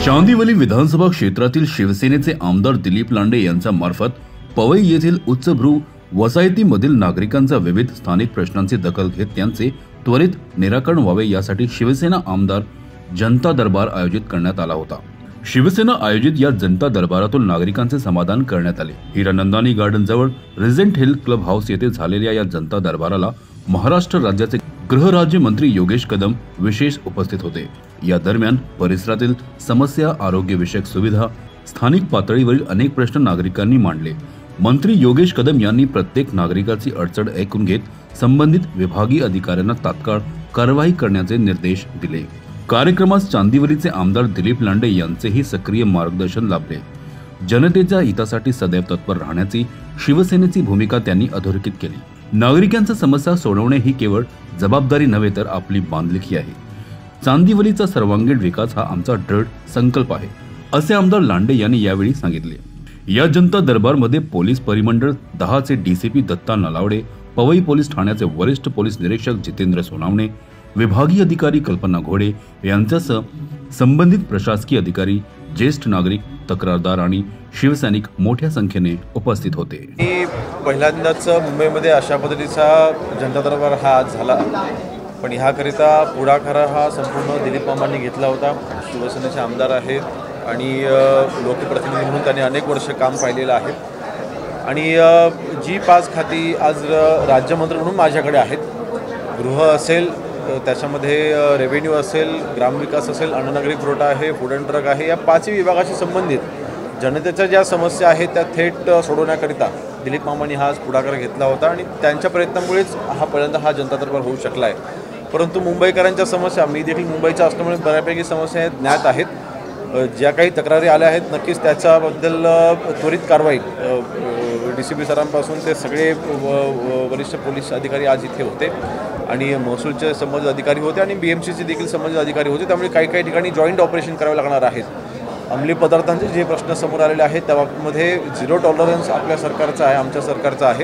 चांदिवली विधानसभा क्षेत्रातील शिवसेनेचे आमदार दिलीप लांडे यांच्या मार्फत पवई येथील उच्चभ्रू वसाहतीमधील नागरिकांच्या विविध स्थानिक प्रश्नांची दखल घेत त्यांचे त्वरित निराकरण व्हावे यासाठी शिवसेना आमदार जनता दरबार आयोजित करण्यात आला होता। शिवसेना आयोजित या जनता दरबारातून नागरिकांचे समाधान करण्यात आले। हिरानंदानी गार्डन जवळ रिजेंट हिल क्लब हाऊस येथे झालेल्या या जनता दरबाराला महाराष्ट्र राज्याचे गृहराज्य मंत्री योगेश कदम विशेष उपस्थित होते। या दरम्यान परिसरातील समस्या, आरोग्य विषयक सुविधा, स्थानिक पातळीवरील अनेक प्रश्न नागरिकांनी मांडले। मंत्री योगेश कदम यांनी प्रत्येक नागरिकाची अडचण ऐकून घेत संबंधित विभागीय अधिकाऱ्यांना तात्काळ कारवाई करण्याचे निर्देश दिले। कार्यक्रमात चांदिवलीचे आमदार दिलीप लांडे यांचेही सक्रिय मार्गदर्शन लाभले। जनतेच्या हितासाठी सदैव तत्पर राहण्याची शिवसेनेची भूमिका त्यांनी अधोरेखित केली। नागरिकांच्या समस्या सोडवणे ही केवळ जबाबदारी नव्हे तर आपली बांधिलकी आहे। चांदिवलीचा सर्वांगीण विकास हा आमचा दृढ संकल्प आहे, असे आमदार लांडे यांनी यावेळी सांगितले। या जनता दरबारमध्ये पोलीस परिमंडळ 10 चे डीसीपी दत्ता नलावडे, पवई पोलीस ठाण्याचे वरिष्ठ पोलीस निरीक्षक जितेंद्र सोनावणे, विभागीय अधिकारी कल्पना घोडे यांच्यासह संबंधित प्रशासकीय अधिकारी, ज्येष्ठ नागरिक, तक्रारदार आणि शिवसैनिक मोठ्या संख्येने उपस्थित होते। पहिल्यांदाच मुंबईमध्ये अशा पद्धतीचा जनता दरबार हा झाला, पण ह्याकरिता पुढाकार हा संपूर्ण दिलीप मामांनी घेतला होता। शिवसेनेचे आमदार आहेत आणि लोकप्रतिनिधी म्हणून त्यांनी अनेक वर्ष काम पाहिलेलं आहे आणि जी 5 खाती आज राज्यमंत्री म्हणून माझ्याकडे आहेत, गृह असेल, त्याच्यामध्ये रेव्हेन्यू असेल, ग्रामविकास असेल, अन्ननागरी पुरवठा आहे, फूड अँड ड्रग आहे, या 5 विभागाशी संबंधित जनतेच्या ज्या समस्या आहेत त्या थेट सोडवण्याकरिता दिलीप मामांनी हा पुढाकार घेतला होता आणि त्यांच्या प्रयत्नामुळेच पहिल्यांदा हा जनता दरबार होऊ शकला आहे। परंतु मुंबईकरांच्या समस्या, मी देखील मुंबईचा असल्यामुळे बऱ्यापैकी समस्या ज्ञात आहेत। ज्या काही तक्रारी आल्या आहेत नक्कीच त्याच्याबद्दल त्वरित कारवाई डीसीपी सरांपासून ते सगळे वरिष्ठ पोलीस अधिकारी आज इथे होते आणि महसूलचे संबंधित अधिकारी होते आणि बीएमसीचे देखील संबंधित अधिकारी होते। त्यामुळे काही ठिकाणी जॉईंट ऑपरेशन करावे लागणार आहेत। अंमली पदार्थांचे जे प्रश्न समोर आलेले आहेत त्या बाबतीमध्ये 0 टॉलरन्स आपल्या सरकारचा आहे, आमच्या सरकारचा आहे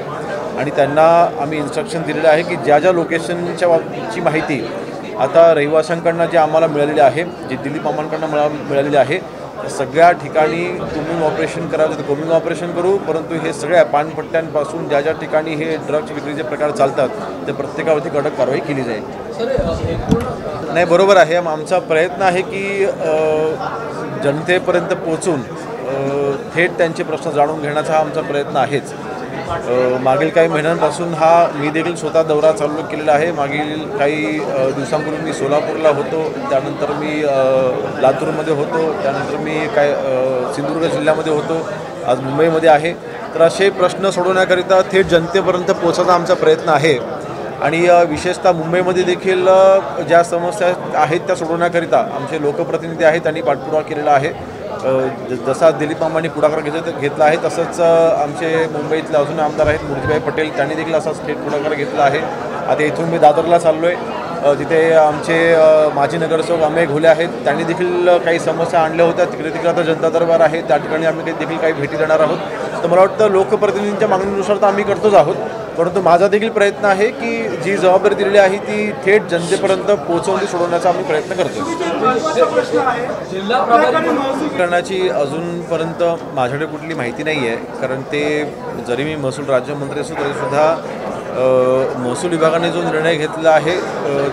आणि त्यांना आम्ही इन्स्ट्रक्शन दिलेले आहे की ज्या लोकेशनच्या बाबतीची माहिती आता रहिवाशांकडनं जे आम्हाला मिळालेली आहे, जे दिलीप मामांकडनं मिळालेली आहे, सगळ्या ठिकाणी कोमिंग ऑपरेशन करावं तर कोमिंग ऑपरेशन करू, परंतु हे सगळ्या पानपट्ट्यांपासून ज्या ठिकाणी हे ड्रग्ज विक्रीचे प्रकार चालतात ते प्रत्येकावरती कडक कारवाई केली जाईल। नाही, बरोबर आहे। आमचा प्रयत्न आहे की जनतेपर्यंत पोहोचून थेट त्यांचे प्रश्न जाणून घेण्याचा हा आमचा प्रयत्न आहेच। मागील काही महिन्यांपासून मी देखील स्वतः दौरा चालू केलेला आहे। मागील काही दिवसांपूर्वी मी सोलापूरला होतो, त्यानंतर मी लातूरमध्ये होतो, त्यानंतर मी सिंधुदुर्ग जिल्ह्यामध्ये होतो, आज मुंबईमध्ये आहे। तर असे प्रश्न सोडवण्याकरिता थेट जनतेपर्यंत पोहोचण्याचा आमचा प्रयत्न आहे आणि विशेषतः मुंबईमध्ये देखील ज्या समस्या आहेत त्या सोडवण्याकरिता आमचे लोकप्रतिनिधी आहेत त्यांनी पाठपुरावा केलेला आहे। जसा दिलीप मामांनी पुढाकार घेतला आहे तसंच आमचे मुंबईतले अजून आमदार आहेत मूर्तिभाई पटेल, त्यांनी देखील असाच थेट पुढाकार घेतला आहे। आता इथून मी दादरला चाललो आहे, तिथे आमचे माजी नगरसेवक अमेय घोले आहेत, त्यांनी देखील काही समस्या आणल्या होत्या। तिकडे आता जनता दरबार आहे, त्या ठिकाणी आम्ही देखील काही भेटी देणार आहोत। तर मला वाटतं लोकप्रतिनिधींच्या मागणीनुसार तर आम्ही करतोच आहोत, परंतु माझा देखील प्रयत्न आहे की जी जबाबदारी दिलेली आहे ती थेट जनतेपर्यंत पोहोचवून सोडवण्याचा आम्ही प्रयत्न करतो। करण्याची अजूनपर्यंत माझ्याकडे कुठली माहिती नाही आहे, कारण ते जरी मी महसूल राज्यमंत्री असो तरीसुद्धा महसूल विभागाने जो निर्णय घेतला आहे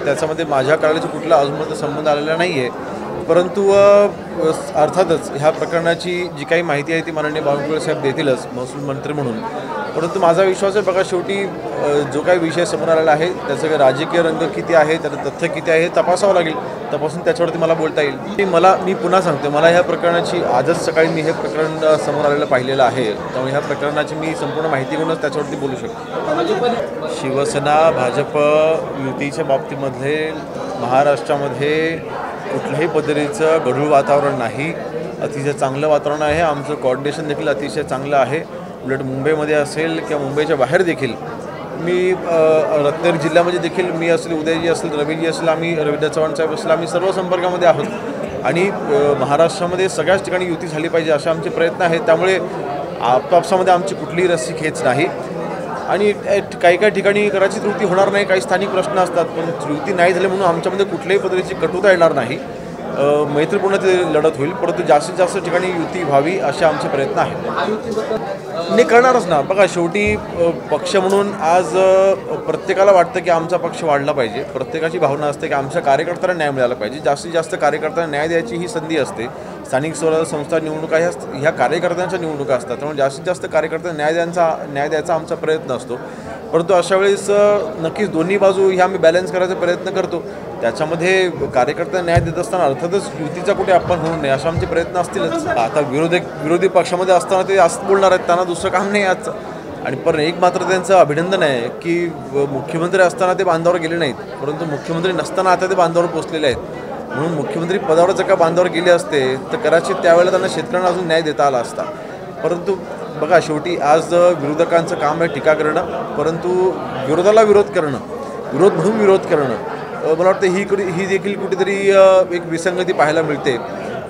त्याच्यामध्ये माझ्या कार्यालयाचा कुठला अजूनपर्यंत संबंध आलेला नाही आहे। परंतु अर्थातच ह्या प्रकरणाची जी काही माहिती आहे ती माननीय बावनकुळे साहेब देतीलच महसूल मंत्री म्हणून। परंतु माझा विश्वास आहे, बघा, शेवटी जो काही विषय समोर आलेला आहे त्याचं काही राजकीय रंग किती आहे, त्याचं तथ्य किती आहे हे तपासावं लागेल, तपासून त्याच्यावरती मला बोलता येईल। मी पुन्हा सांगतो, मला ह्या प्रकरणाची आजच सकाळी मी हे प्रकरण समोर आलेलं पाहिलेलं आहे, त्यामुळे ह्या प्रकरणाची मी संपूर्ण माहिती घेऊनच त्याच्यावरती बोलू शकतो। शिवसेना भाजप युतीच्या बाबतीमध्ये महाराष्ट्रामध्ये कुठल्याही पद्धतीचं गढूळ वातावरण नाही, अतिशय चांगलं वातावरण आहे। आमचं कोऑर्डिनेशन देखील अतिशय चांगलं आहे। उलट मुंबईमध्ये असेल किंवा मुंबईच्या बाहेर देखील मी रत्नागिरी जिल्ह्यामध्ये देखील मी असेल, उदयजी असेल, रवीजी असेल, आम्ही रवींद्र चव्हाण साहेब असेल, आम्ही सर्व संपर्कामध्ये आहोत आणि महाराष्ट्रामध्ये सगळ्याच ठिकाणी युती झाली पाहिजे असे आमचे प्रयत्न आहेत। त्यामुळे आपापसामध्ये आमची कुठलीही रस्सी खेच नाही आणि काही ठिकाणी कदाचित युती होणार नाही, काही स्थानिक प्रश्न असतात, पण युती नाही झाली म्हणून आमच्यामध्ये कुठल्याही पद्धतीची कटुता येणार नाही। मैत्रीपूर्ण ती लढत होईल, परंतु जास्तीत जास्त ठिकाणी युती व्हावी असे आमचे प्रयत्न आहेत. नाही करणारच ना. बघा, शेवटी पक्ष म्हणून आज प्रत्येकाला वाटतं की आमचा पक्ष वाढला पाहिजे. प्रत्येकाची भावना असते की आमच्या कार्यकर्त्यांना न्याय मिळाला पाहिजे. जास्तीत जास्त कार्यकर्त्यांना न्याय द्यायची ही संधी असते. स्थानिक स्वराज्य संस्था निवडणुका ह्या कार्यकर्त्यांच्या निवडणुका असतात, त्यामुळे जास्तीत जास्त कार्यकर्त्यांना न्याय द्यायचा आमचा प्रयत्न असतो. परंतु अशा वेळेस नक्कीच दोन्ही बाजू ह्या आम्ही बॅलन्स करायचा प्रयत्न करतो. त्याच्यामध्ये कार्यकर्त्यांना न्याय देत असताना अर्थातच युतीचा कुठे अपमान होऊ नये असे आमचे प्रयत्न असतीलच. आता विरोधी पक्षामध्ये असताना ते असं बोलणार आहेत, त्यांना दुसरं काम नाही आजचं. आणि पण एक मात्र त्यांचं अभिनंदन आहे की मुख्यमंत्री असताना ते बांधावर गेले नाहीत, परंतु मुख्यमंत्री नसताना आता ते बांधावर पोचलेले आहेत. म्हणून मुख्यमंत्री पदावर जर का बांधावर गेले असते तर कदाचित त्यावेळेला त्यांना शेतकऱ्यांना अजून न्याय देता आला असता. परंतु बघा, शेवटी आज विरोधकांचं काम आहे टीका करणं, परंतु विरोधाला विरोध करणं, विरोध म्हणून विरोध करणं, मला वाटतं ही देखील कुठेतरी एक विसंगती पाहायला मिळते.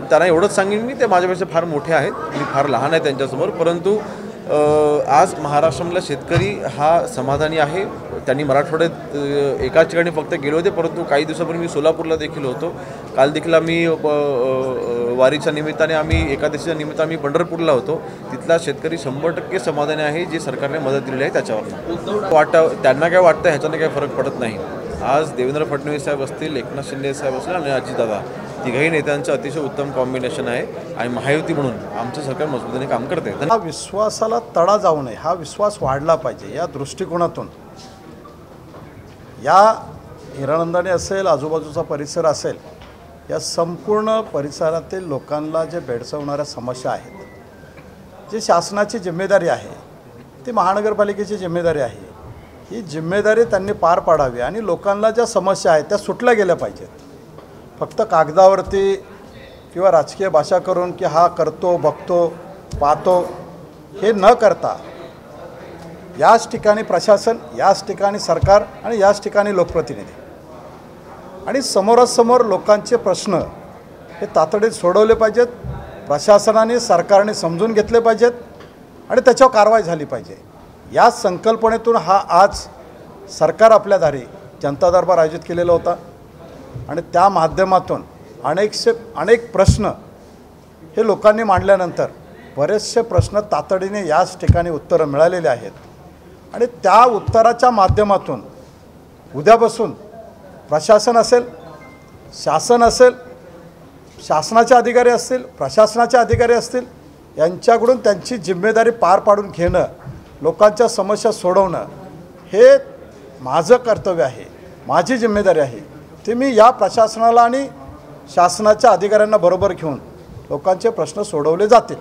त्यांना एवढंच सांगेन मी, ते माझ्यापेक्षा फार मोठे आहेत, मी फार लहान आहे त्यांच्यासमोर, परंतु आज महाराष्ट्रामधला शेतकरी हा समाधानी आहे. त्यांनी मराठवाड्यात एकाच ठिकाणी फक्त गेले होते, परंतु काही दिवसापूर्वी मी सोलापूरला देखील होतो. काल देखील आम्ही वारीच्या निमित्ताने एकादशीच्या निमित्ताने आम्ही पंढरपूरला होतो. तिथला शेतकरी 100% समाधानी आहे जे सरकारने मदत दिलेली आहे त्याच्यावर. त्यांना काय वाटतं ह्याच्याने काही फरक पडत नाही. आज देवेंद्र फडणवीस साहेब असतील, एकनाथ शिंदे साहेब असतील आणि अजितदादा, तिघही नेत्यांचं अतिशय उत्तम कॉम्बिनेशन आहे आणि महायुती म्हणून आमचं सरकार मजबूतीने काम करते. हा विश्वासाला तडा जाऊ नये, हा विश्वास वाढला पाहिजे या दृष्टिकोनातून या हिरानंदाने असेल, आजूबाजूचा परिसर असेल, या संपूर्ण परिसरातील लोकांना जे भेडसावणाऱ्या समस्या आहेत, जी शासनाची जिम्मेदारी आहे, ती महानगरपालिकेची जिम्मेदारी आहे. ही जिम्मेदारी त्यांनी पार पाडावी आणि लोकांना ज्या समस्या आहेत त्या सुटल्या गेल्या पाहिजेत. फक्त कागदावरती किंवा राजकीय भाषा करून की हा करतो, बघतो, पाहतो हे न करता याच ठिकाणी प्रशासन, याच ठिकाणी सरकार आणि याच ठिकाणी लोकप्रतिनिधी आणि समोरासमोर लोकांचे प्रश्न हे तातडीत सोडवले पाहिजेत. प्रशासनाने, सरकारने समजून घेतले पाहिजेत आणि त्याच्यावर कारवाई झाली पाहिजे. या संकल्पनेतून हा आज सरकार आपल्या दारी जनता दरबार आयोजित केलेला होता आणि त्या माध्यमातून अनेक प्रश्न हे लोकांनी मांडल्यानंतर बरेचसे प्रश्न तातडीने याच ठिकाणी उत्तरं मिळालेली आहेत आणि त्या उत्तराच्या माध्यमातून उद्यापासून प्रशासन असेल, शासन असेल, शासनाचे अधिकारी असतील, प्रशासनाचे अधिकारी असतील, यांच्याकडून त्यांची जिम्मेदारी पार पाडून घेणं, लोकांच्या समस्या सोडवणं हे माझं कर्तव्य आहे, माझी जिम्मेदारी आहे. ते मी या प्रशासनाला आणि शासनाच्या अधिकाऱ्यांना बरोबर घेऊन लोकांचे प्रश्न सोडवले जातील.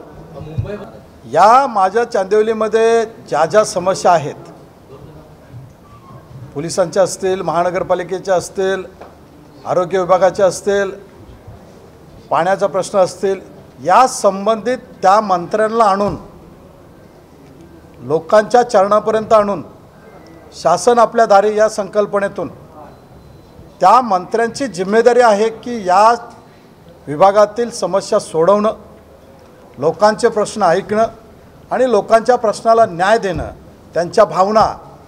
या माझ्या चांदिवलीमध्ये ज्या समस्या आहेत, पोलिसांच्या असतील, महानगरपालिकेच्या असतील, आरोग्य विभागाच्या असतील, पाण्याचा प्रश्न असतील, या संबंधित त्या मंत्र्यांना आणून लोकांच्या चरणापर्यंत आणून शासन आपल्या दारी या संकल्पनेतून त्या मंत्र्यांची जिम्मेदारी आहे की या विभागातील समस्या सोडवणं, लोकांचे प्रश्न ऐकणं आणि लोकांच्या प्रश्नाला न्याय देणं. त्यांच्या भावना,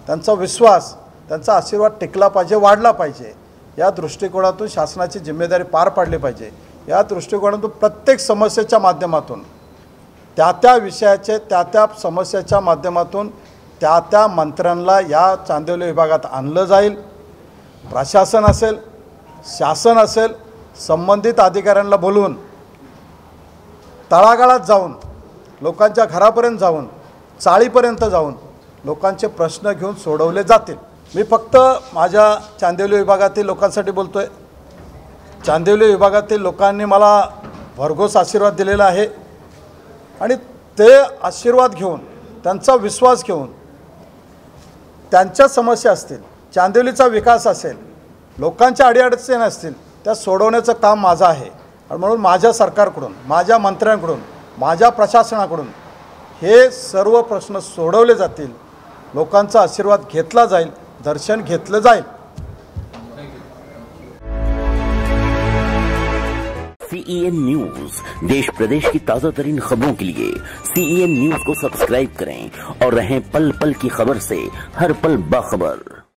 त्यांचा विश्वास, त्यांचा आशीर्वाद टिकला पाहिजे, वाढला पाहिजे. या दृष्टिकोनातून शासनाची जिम्मेदारी पार पाडली पाहिजे. या दृष्टिकोनातून प्रत्येक समस्येच्या माध्यमातून त्या विषयाचे त्या समस्येच्या माध्यमातून त्या मंत्र्यांना या चांदिवली विभागात आणलं जाईल. प्रशासन असेल, शासन असेल, संबंधित अधिकाऱ्यांना बोलवून तळागाळात जाऊन, लोकांच्या घरापर्यंत जाऊन, चाळीपर्यंत जाऊन लोकांचे प्रश्न घेऊन सोडवले जातील. मी फक्त माझ्या चांदिवली विभागातील लोकांसाठी बोलतो आहे. चांदिवली विभागातील लोकांनी मला भरघोस आशीर्वाद दिलेला आहे आणि ते आशीर्वाद घेऊन, त्यांचा विश्वास घेऊन, त्यांच्या समस्या असतील, चांदिवलीचा विकास असेल, लोकांच्या अडीअडचणी असतील, त्या सोडवण्याचं काम माझं आहे. आणि म्हणून माझ्या सरकारकडून, माझ्या मंत्र्यांकडून, माझ्या प्रशासनाकडून हे सर्व प्रश्न सोडवले जातील. लोकांचा आशीर्वाद घेतला जाईल, दर्शन घेतलं जाईल. CEN न्यूज, देश प्रदेश की ताजा तरीन खबरों के लिए CEN न्यूज को सब्सक्राइब करें और रहें पल पल की खबर से हर पल बाखबर.